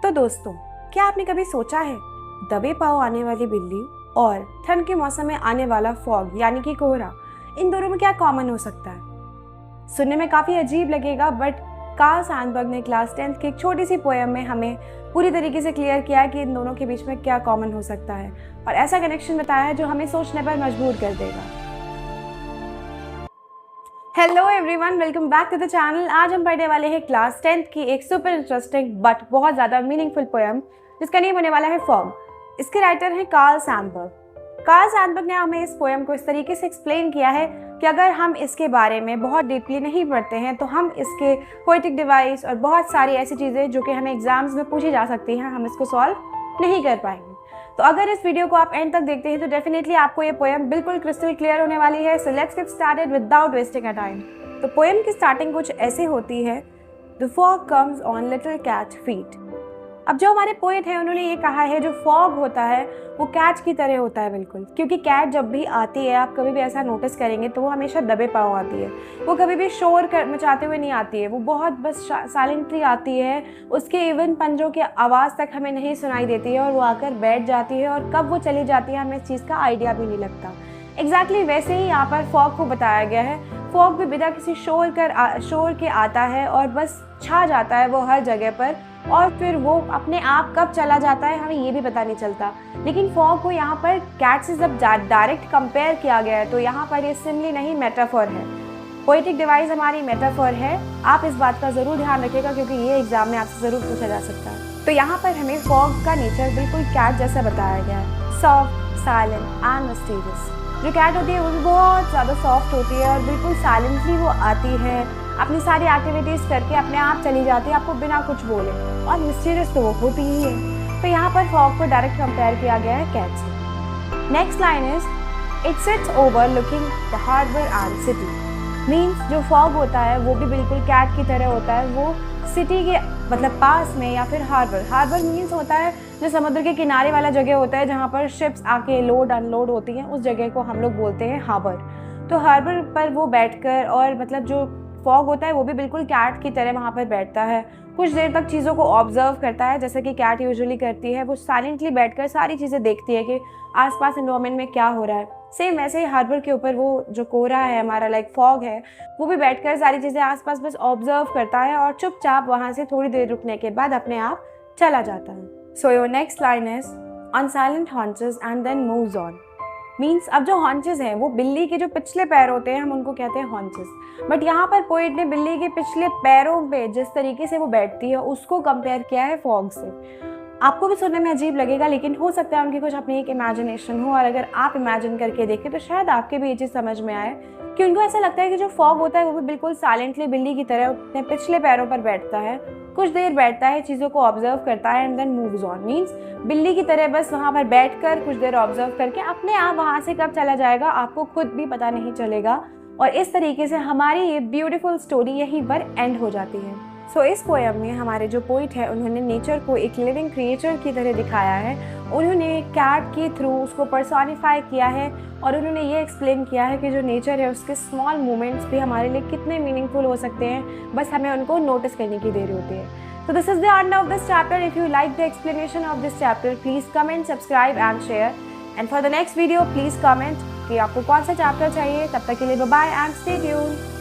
तो दोस्तों, क्या आपने कभी सोचा है दबे पाँव आने वाली बिल्ली और ठंड के मौसम में आने वाला फॉग यानी कि कोहरा, इन दोनों में क्या कॉमन हो सकता है? सुनने में काफ़ी अजीब लगेगा, बट कार्ल सैंडबर्ग ने क्लास 10th की एक छोटी सी पोएम में हमें पूरी तरीके से क्लियर किया है कि इन दोनों के बीच में क्या कॉमन हो सकता है और ऐसा कनेक्शन बताया है जो हमें सोचने पर मजबूर कर देगा। Hello everyone, welcome back to the channel. आज हम पढ़ने वाले हैं क्लास 10th की एक सुपर इंटरेस्टिंग बट बहुत ज़्यादा मीनिंगफुल पोएम जिसका नेम होने वाला है फॉग। इसके राइटर हैं कार्ल सैंडबर्ग। कार्ल सैंडबर्ग ने हमें इस पोएम को इस तरीके से एक्सप्लेन किया है कि अगर हम इसके बारे में बहुत डीपली नहीं पढ़ते हैं तो हम इसके पोएटिक डिवाइस और बहुत सारी ऐसी चीज़ें जो कि हमें एग्जाम्स में पूछी जा सकती हैं, हम इसको सॉल्व नहीं कर पाएंगे। तो अगर इस वीडियो को आप एंड तक देखते हैं तो डेफिनेटली आपको ये पोएम बिल्कुल क्रिस्टल क्लियर होने वाली है। So let's get started without wasting a time. तो पोएम की स्टार्टिंग कुछ ऐसे होती है, the fog comes on little cat feet. अब जो हमारे पोएट हैं उन्होंने ये कहा है जो फॉग होता है वो कैट की तरह होता है बिल्कुल, क्योंकि कैट जब भी आती है, आप कभी भी ऐसा नोटिस करेंगे तो वो हमेशा दबे पाँव आती है। वो कभी भी शोर मचाते हुए नहीं आती है, वो बहुत बस साइलेंटली आती है। उसके इवन पंजों की आवाज़ तक हमें नहीं सुनाई देती है और वो आकर बैठ जाती है और कब वो चली जाती है हमें इस चीज़ का आइडिया भी नहीं लगता। एग्जैक्टली वैसे ही यहाँ पर फॉग को बताया गया है। फॉग भी बिना किसी शोर के आता है और बस छा जाता है वो हर जगह पर, और फिर वो अपने आप कब चला जाता है हमें ये भी पता नहीं चलता। लेकिन फॉग को यहाँ पर कैट से जब डायरेक्ट कंपेयर किया गया है तो यहाँ पर ये सिंपली नहीं मेटाफोर है। पोएटिक डिवाइस हमारी मेटाफोर है। आप इस बात का ज़रूर ध्यान रखिएगा क्योंकि ये एग्जाम में आपसे ज़रूर पूछा जा सकता है। तो यहाँ पर हमें फॉग का नेचर बिल्कुल कैट जैसा बताया गया है, सॉफ्ट, साइलेंट एंड मिस्टीरियस। जो कैट होती है वो भी बहुत ज़्यादा सॉफ्ट होती है और बिल्कुल साइलेंटली वो आती है, अपनी सारी एक्टिविटीज़ करके अपने आप चली जाती है आपको बिना कुछ बोले, और मिस्टीरियस तो वो होती ही है। तो यहाँ पर फॉग को डायरेक्ट कंपेयर किया गया है कैट से। Next line is it sits over looking the harbour and city. Means जो फॉग होता है वो भी बिल्कुल कैट की तरह होता है। वो सिटी के मतलब पास में, या फिर हार्बर मीन्स होता है जो समुद्र के किनारे वाला जगह होता है जहाँ पर शिप्स आके लोड अनलोड होती हैं, उस जगह को हम लोग बोलते हैं हार्बर। तो हार्बर पर वो बैठकर, और मतलब जो फॉग होता है वो भी बिल्कुल कैट की तरह वहाँ पर बैठता है, कुछ देर तक चीज़ों को ऑब्जर्व करता है जैसे कि कैट यूजुअली करती है। वो साइलेंटली बैठकर सारी चीज़ें देखती है कि आसपास एनवायरनमेंट में क्या हो रहा है। सेम वैसे ही हार्बर के ऊपर वो जो कोहरा है हमारा, लाइक फॉग है, वो भी बैठकर सारी चीज़ें आसपास बस ऑब्जर्व करता है और चुपचाप वहाँ से थोड़ी देर रुकने के बाद अपने आप चला जाता है। So your next line is on silent haunches and then moves on. Means अब जो हॉन्चेस हैं वो बिल्ली के जो पिछले पैर होते हैं हम उनको कहते हैं हॉन्चेस, बट यहाँ पर पोएट ने बिल्ली के पिछले पैरों पे जिस तरीके से वो बैठती है उसको कंपेयर किया है फॉग से। आपको भी सुनने में अजीब लगेगा लेकिन हो सकता है उनकी कुछ अपनी एक इमेजिनेशन हो, और अगर आप इमेजिन करके देखें तो शायद आपके भी ये चीज़ समझ में आए कि उनको ऐसा लगता है कि जो फॉग होता है वो भी बिल्कुल साइलेंटली बिल्ली की तरह अपने पिछले पैरों पर बैठता है, कुछ देर बैठता है, चीज़ों को ऑब्जर्व करता है and then moves on. Means बिल्ली की तरह बस वहाँ पर बैठकर कुछ देर ऑब्जर्व करके अपने आप वहाँ से कब चला जाएगा आपको खुद भी पता नहीं चलेगा। और इस तरीके से हमारी ये ब्यूटीफुल स्टोरी यहीं पर एंड हो जाती है। सो इस पोएम में हमारे जो पोइट है उन्होंने नेचर को एक लिविंग क्रिएचर की तरह दिखाया है। उन्होंने कैट के थ्रू उसको पर्सोनिफाई किया है और उन्होंने ये एक्सप्लेन किया है कि जो नेचर है उसके स्मॉल मोमेंट्स भी हमारे लिए कितने मीनिंगफुल हो सकते हैं, बस हमें उनको नोटिस करने की देरी होती है। So this is the end of this chapter. If you like the explanation of this chapter, please comment, subscribe and share. And for the next video, please comment कि आपको कौन सा चैप्टर चाहिए। तब तक के लिए bye bye and stay tuned.